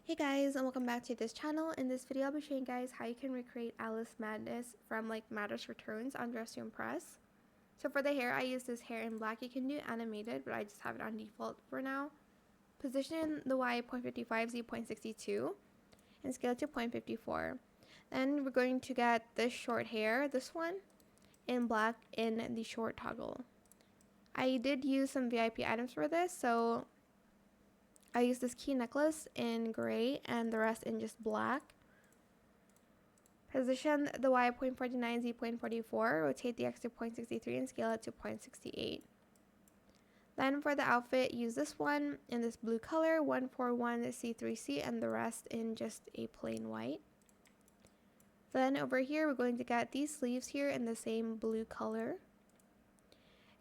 Hey guys, and welcome back to this channel. In this video I'll be showing you guys how you can recreate Alice Madness from like Madness Returns on Dress to Impress. So for the hair, I use this hair in black. You can do animated, but I just have it on default for now. Position the Y 0.55, Z 0.62 and scale it to 0.54. Then we're going to get this short hair, this one, in black in the short toggle. I did use some VIP items for this, so I used this key necklace in gray and the rest in just black. Position the Y 0.49, Z 0.44, rotate the X to 0.63 and scale it to 0.68. Then for the outfit, use this one in this blue color, 141 C3C, and the rest in just a plain white. Then over here, we're going to get these sleeves here in the same blue color.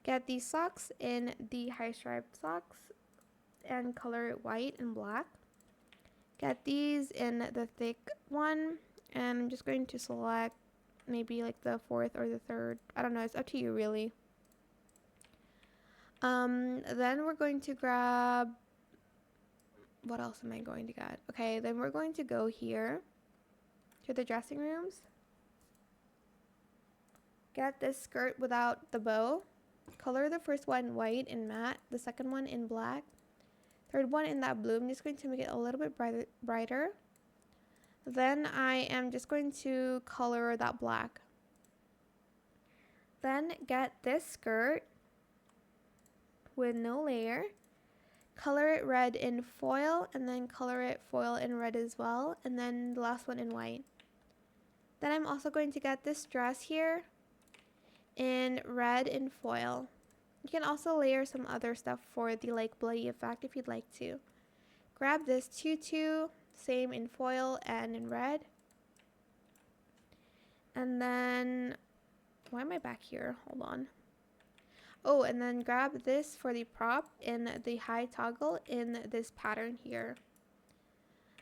Get these socks in the high striped socks and color it white and black. Get these in the thick one, and I'm just going to select maybe like the fourth or the third. I don't know, it's up to you really. Then we're going to grab, what else am I going to get? Okay, then we're going to go here to the dressing rooms. Get this skirt without the bow. Color the first one white and matte, the second one in black, third one in that blue. I'm just going to make it a little bit brighter. Then I am just going to color that black. Then get this skirt with no layer. Color it red in foil, and then color it foil in red as well, and then the last one in white. Then I'm also going to get this dress here in red in foil. You can also layer some other stuff for the like bloody effect if you'd like to. Grab this tutu, same in foil and in red. And then, why am I back here? Hold on. Oh, and then grab this for the prop in the high toggle in this pattern here.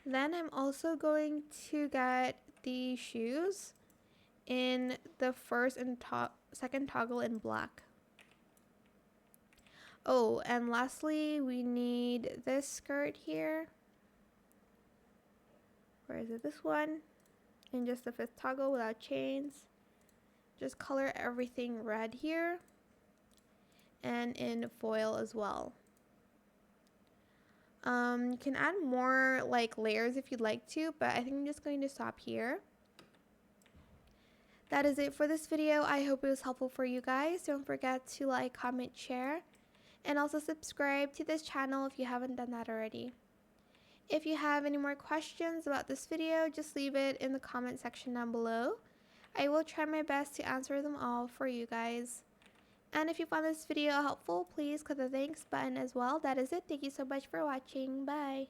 Then I'm also going to get the shoes in the first and second toggle in black. Oh, and lastly, we need this skirt here. Where is it? This one. In just the fifth toggle without chains. Just color everything red here. And in foil as well. You can add more like layers if you'd like to, but I think I'm just going to stop here. That is it for this video. I hope it was helpful for you guys. Don't forget to like, comment, share, and also subscribe to this channel if you haven't done that already. If you have any more questions about this video, just leave it in the comment section down below. I will try my best to answer them all for you guys. And if you found this video helpful, please click the thanks button as well. That is it. Thank you so much for watching. Bye.